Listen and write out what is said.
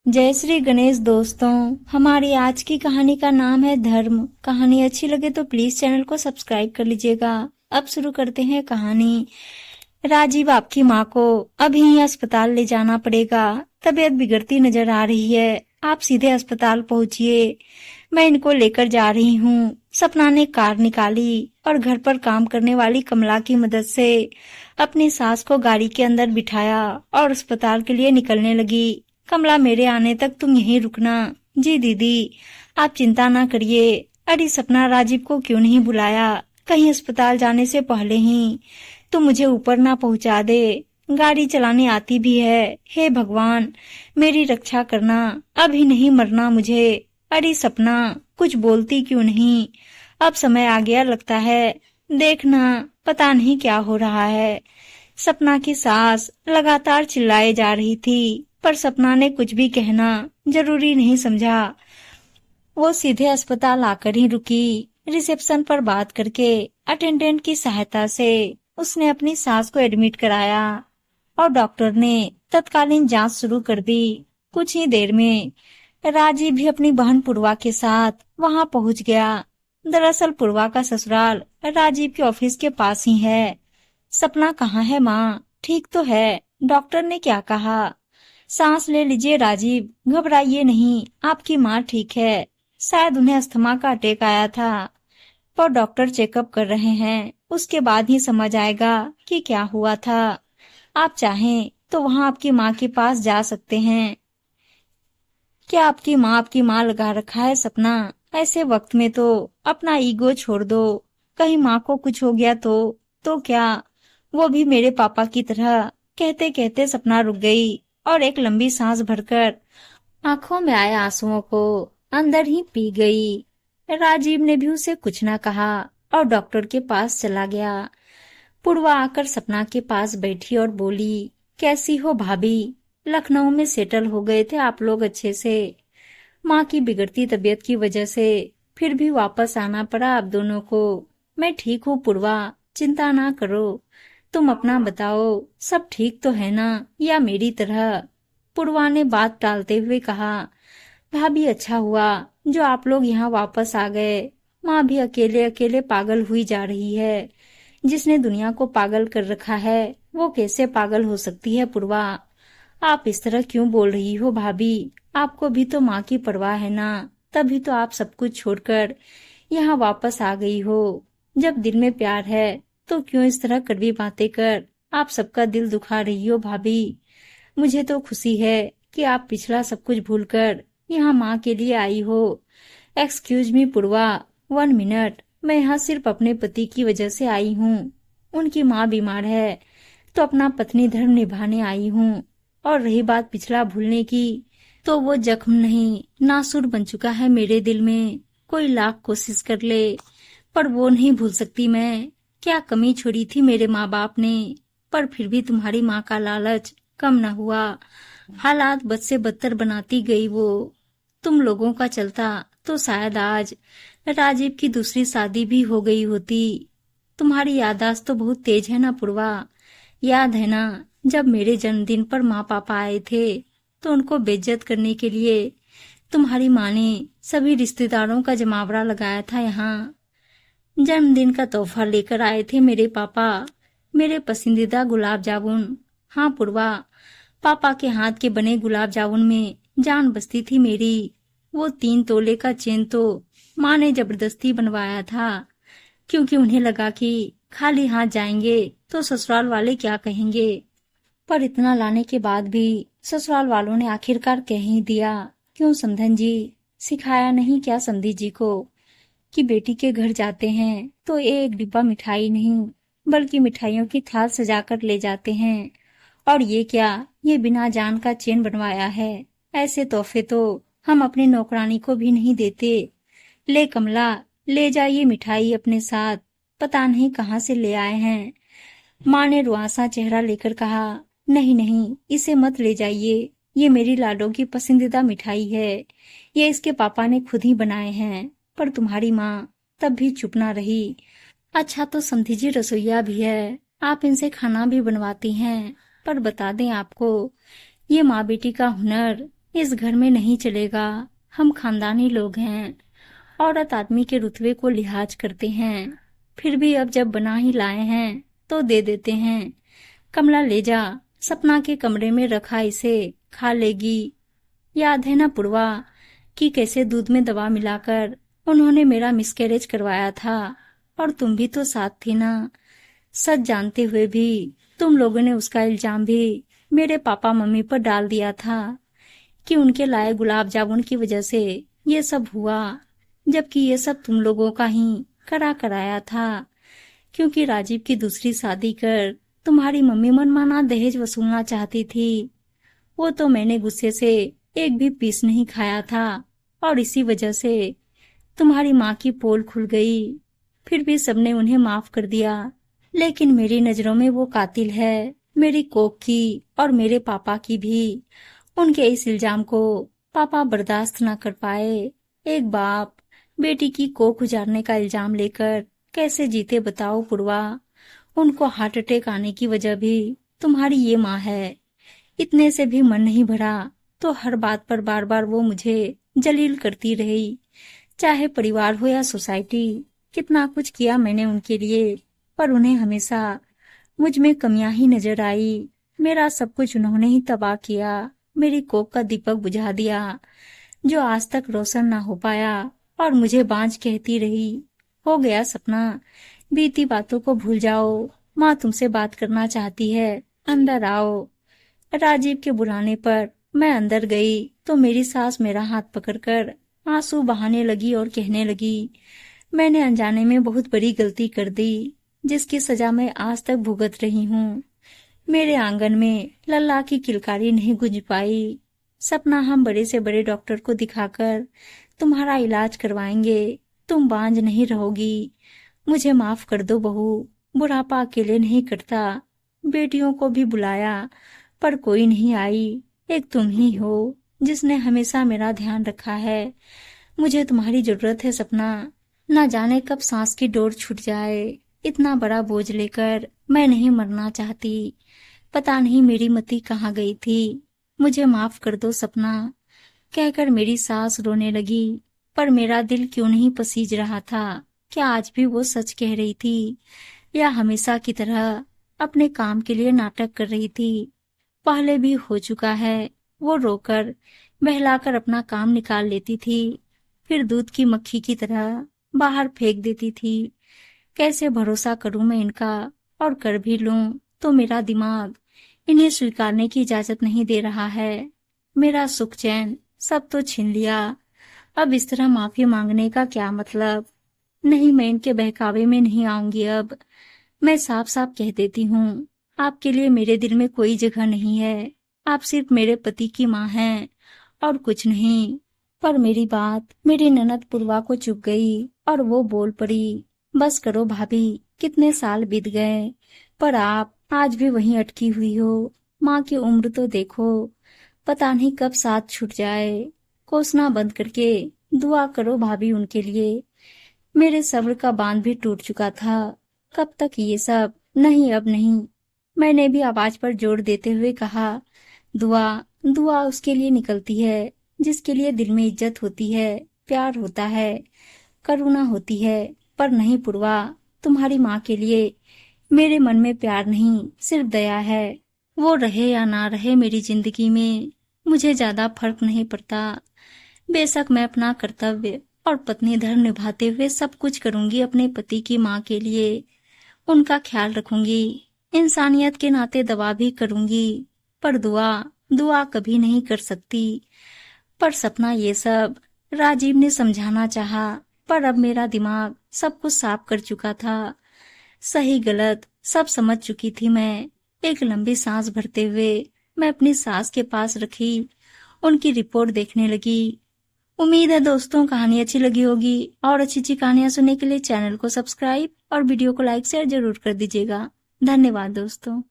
जय श्री गणेश दोस्तों। हमारी आज की कहानी का नाम है धर्म। कहानी अच्छी लगे तो प्लीज चैनल को सब्सक्राइब कर लीजिएगा। अब शुरू करते हैं कहानी। राजीव, आपकी माँ को अभी ही अस्पताल ले जाना पड़ेगा। तबीयत बिगड़ती नजर आ रही है। आप सीधे अस्पताल पहुँचिए, मैं इनको लेकर जा रही हूँ। सपना ने कार निकाली और घर पर काम करने वाली कमला की मदद से अपनी सास को गाड़ी के अंदर बिठाया और अस्पताल के लिए निकलने लगी। कमला, मेरे आने तक तुम यहीं रुकना। जी दीदी, आप चिंता ना करिए। अरे सपना, राजीव को क्यों नहीं बुलाया? कहीं अस्पताल जाने से पहले ही तुम मुझे ऊपर ना पहुंचा दे। गाड़ी चलाने आती भी है। हे भगवान, मेरी रक्षा करना, अभी नहीं मरना मुझे। अरे सपना, कुछ बोलती क्यों नहीं? अब समय आ गया लगता है। देखना, पता नहीं क्या हो रहा है। सपना की सास लगातार चिल्लाए जा रही थी, पर सपना ने कुछ भी कहना जरूरी नहीं समझा। वो सीधे अस्पताल आकर ही रुकी। रिसेप्शन पर बात करके अटेंडेंट की सहायता से उसने अपनी सास को एडमिट कराया और डॉक्टर ने तत्कालीन जांच शुरू कर दी। कुछ ही देर में राजीव भी अपनी बहन पूर्वा के साथ वहां पहुंच गया। दरअसल पूर्वा का ससुराल राजीव के ऑफिस के पास ही है। सपना कहाँ है माँ? ठीक तो है? डॉक्टर ने क्या कहा? सांस ले लीजिए राजीव, घबराइए नहीं, आपकी माँ ठीक है। शायद उन्हें अस्थमा का अटैक आया था, पर डॉक्टर चेकअप कर रहे हैं। उसके बाद ही समझ आएगा कि क्या हुआ था। आप चाहें तो वहाँ आपकी माँ के पास जा सकते हैं। क्या आपकी माँ लगा रखा है सपना? ऐसे वक्त में तो अपना ईगो छोड़ दो। कहीं माँ को कुछ हो गया तो क्या? वो भी मेरे पापा की तरह। कहते कहते सपना रुक गई और एक लंबी सांस भरकर आंखों में आए आंसुओं को अंदर ही पी गई। राजीव ने भी उसे कुछ न कहा और डॉक्टर के पास चला गया। पूर्वा आकर सपना के पास बैठी और बोली, कैसी हो भाभी? लखनऊ में सेटल हो गए थे आप लोग अच्छे से। माँ की बिगड़ती तबीयत की वजह से फिर भी वापस आना पड़ा आप दोनों को। मैं ठीक हूँ पूर्वा, चिंता ना करो। तुम अपना बताओ, सब ठीक तो है ना, या मेरी तरह? पूर्वा ने बात टालते हुए कहा, भाभी अच्छा हुआ जो आप लोग यहाँ वापस आ गए। माँ भी अकेले अकेले पागल हुई जा रही है। जिसने दुनिया को पागल कर रखा है वो कैसे पागल हो सकती है पूर्वा? आप इस तरह क्यों बोल रही हो भाभी? आपको भी तो माँ की परवाह है ना, तभी तो आप सब कुछ छोड़कर यहाँ वापस आ गई हो। जब दिल में प्यार है तो क्यों इस तरह कड़वी बातें कर आप सबका दिल दुखा रही हो भाभी? मुझे तो खुशी है कि आप पिछला सब कुछ भूलकर यहाँ माँ के लिए आई हो। एक्सक्यूज मी पूर्वा, 1 मिनट। मैं यहाँ सिर्फ अपने पति की वजह से आई हूँ। उनकी माँ बीमार है तो अपना पत्नी धर्म निभाने आई हूँ। और रही बात पिछला भूलने की, तो वो जख्म नहीं, नासूर बन चुका है मेरे दिल में। कोई लाख कोशिश कर ले पर वो नहीं भूल सकती मैं। क्या कमी छोड़ी थी मेरे माँ बाप ने, पर फिर भी तुम्हारी माँ का लालच कम न हुआ। हालात बद से बदतर बनाती गई वो। तुम लोगों का चलता तो शायद आज राजीव की दूसरी शादी भी हो गई होती। तुम्हारी याददाश्त तो बहुत तेज है ना पूर्वा। याद है ना जब मेरे जन्मदिन पर माँ पापा आए थे तो उनको बेइज्जत करने के लिए तुम्हारी माँ ने सभी रिश्तेदारों का जमावड़ा लगाया था यहाँ। जन्मदिन का तोहफा लेकर आए थे मेरे पापा, मेरे पसंदीदा गुलाब जामुन। हाँ पूर्वा, पापा के हाथ के बने गुलाब जामुन में जान बसती थी मेरी। वो 3 तोले का चेन तो माँ ने जबरदस्ती बनवाया था, क्योंकि उन्हें लगा कि खाली हाथ जाएंगे तो ससुराल वाले क्या कहेंगे। पर इतना लाने के बाद भी ससुराल वालों ने आखिरकार कह ही दिया। क्यों समधन जी, सिखाया नहीं क्या समधी जी को कि बेटी के घर जाते हैं तो एक डिब्बा मिठाई नहीं बल्कि मिठाइयों की थाल सजाकर ले जाते हैं। और ये क्या, ये बिना जान का चेन बनवाया है। ऐसे तोहफे तो हम अपनी नौकरानी को भी नहीं देते। ले कमला, ले जाइए मिठाई अपने साथ, पता नहीं कहाँ से ले आए हैं। माँ ने रुआंसा चेहरा लेकर कहा, नहीं नहीं, इसे मत ले जाइए। ये मेरी लाडो की पसंदीदा मिठाई है। ये इसके पापा ने खुद ही बनाए हैं। पर तुम्हारी माँ तब भी चुप ना रही। अच्छा तो समधी जी रसोईया भी है, आप इनसे खाना भी बनवाती हैं। पर बता दें आपको, ये माँ बेटी का हुनर इस घर में नहीं चलेगा। हम खानदानी लोग हैं, औरत आदमी के रुतबे को लिहाज करते हैं। फिर भी अब जब बना ही लाए हैं तो दे देते हैं। कमला ले जा, सपना के कमरे में रखा, इसे खा लेगी। याद है ना पूर्वा कि कैसे दूध में दवा मिलाकर उन्होंने मेरा मिसकैरेज करवाया था, और तुम भी तो साथ थी ना। सच जानते हुए भी तुम लोगों ने उसका इल्जाम भी मेरे पापा मम्मी पर डाल दिया था कि उनके लाए गुलाब जामुन की वजह से ये सब हुआ, जबकि ये सब तुम लोगों का ही कराया था। क्योंकि राजीव की दूसरी शादी कर तुम्हारी मम्मी मनमाना दहेज वसूलना चाहती थी। वो तो मैंने गुस्से से एक भी पीस नहीं खाया था, और इसी वजह से तुम्हारी माँ की पोल खुल गई। फिर भी सबने उन्हें माफ कर दिया, लेकिन मेरी नजरों में वो कातिल है, मेरी कोख की और मेरे पापा की भी। उनके इस इल्जाम को पापा बर्दाश्त न कर पाए। एक बाप बेटी की कोख उजाड़ने का इल्जाम लेकर कैसे जीते बताओ पूर्वा। उनको हार्ट अटैक आने की वजह भी तुम्हारी ये माँ है। इतने से भी मन नहीं भरा तो हर बात पर बार बार वो मुझे जलील करती रही, चाहे परिवार हो या सोसाइटी। कितना कुछ किया मैंने उनके लिए, पर उन्हें हमेशा मुझ में कमियां ही नजर आई। मेरा सब कुछ उन्होंने ही तबाह किया, मेरी कोख का दीपक बुझा दिया जो आज तक रोशन ना हो पाया, और मुझे बांझ कहती रही। हो गया सपना, बीती बातों को भूल जाओ। माँ तुमसे बात करना चाहती है, अंदर आओ। राजीव के बुलाने पर मैं अंदर गई तो मेरी सास मेरा हाथ पकड़कर आंसू बहाने लगी और कहने लगी, मैंने अनजाने में बहुत बड़ी गलती कर दी, जिसकी सजा मैं आज तक भुगत रही हूँ। मेरे आंगन में लल्ला की किलकारी नहीं गूंज पाई। सपना, हम बड़े से बड़े डॉक्टर को दिखाकर तुम्हारा इलाज करवाएंगे, तुम बांझ नहीं रहोगी। मुझे माफ कर दो बहू, बुढ़ापा अकेले नहीं कटता। बेटियों को भी बुलाया पर कोई नहीं आई। एक तुम ही हो जिसने हमेशा मेरा ध्यान रखा है। मुझे तुम्हारी जरूरत है सपना। ना जाने कब सांस की डोर छूट जाए। इतना बड़ा बोझ लेकर मैं नहीं मरना चाहती। पता नहीं मेरी मति कहाँ गई थी। मुझे माफ कर दो सपना, कहकर मेरी सास रोने लगी। पर मेरा दिल क्यों नहीं पसीज रहा था। क्या आज भी वो सच कह रही थी, या हमेशा की तरह अपने काम के लिए नाटक कर रही थी। पहले भी हो चुका है। वो रोकर बहलाकर अपना काम निकाल लेती थी, फिर दूध की मक्खी की तरह बाहर फेंक देती थी। कैसे भरोसा करूं मैं इनका, और कर भी लूं तो मेरा दिमाग इन्हें स्वीकारने की इजाजत नहीं दे रहा है। मेरा सुख चैन सब तो छीन लिया। अब इस तरह माफी मांगने का क्या मतलब। नहीं, मैं इनके बहकावे में नहीं आऊंगी। अब मैं साफ साफ कह देती हूँ, आपके लिए मेरे दिल में कोई जगह नहीं है। आप सिर्फ मेरे पति की माँ हैं और कुछ नहीं। पर मेरी बात मेरी ननद पूर्वा को चुभ गई और वो बोल पड़ी, बस करो भाभी, कितने साल बीत गए पर आप आज भी वहीं अटकी हुई हो। माँ की उम्र तो देखो, पता नहीं कब साथ छूट जाए। कोसना बंद करके दुआ करो भाभी उनके लिए। मेरे सब्र का बांध भी टूट चुका था। कब तक ये सब। नहीं, अब नहीं। मैंने भी आवाज पर जोर देते हुए कहा, दुआ दुआ उसके लिए निकलती है जिसके लिए दिल में इज्जत होती है, प्यार होता है, करुणा होती है। पर नहीं पूर्वा, तुम्हारी माँ के लिए मेरे मन में प्यार नहीं, सिर्फ दया है। वो रहे या ना रहे मेरी जिंदगी में मुझे ज्यादा फर्क नहीं पड़ता। बेशक मैं अपना कर्तव्य और पत्नी धर्म निभाते हुए सब कुछ करूंगी अपने पति की माँ के लिए। उनका ख्याल रखूंगी, इंसानियत के नाते दवा भी करूंगी, पर दुआ कभी नहीं कर सकती। पर सपना, ये सब राजीव ने समझाना चाहा, पर अब मेरा दिमाग सब कुछ साफ कर चुका था। सही गलत सब समझ चुकी थी मैं। एक लंबी सांस भरते हुए मैं अपनी सास के पास रखी, उनकी रिपोर्ट देखने लगी। उम्मीद है दोस्तों कहानी अच्छी लगी होगी, और अच्छी कहानियां सुनने के लिए चैनल को सब्सक्राइब और वीडियो को लाइक शेयर जरूर कर दीजिएगा। धन्यवाद दोस्तों।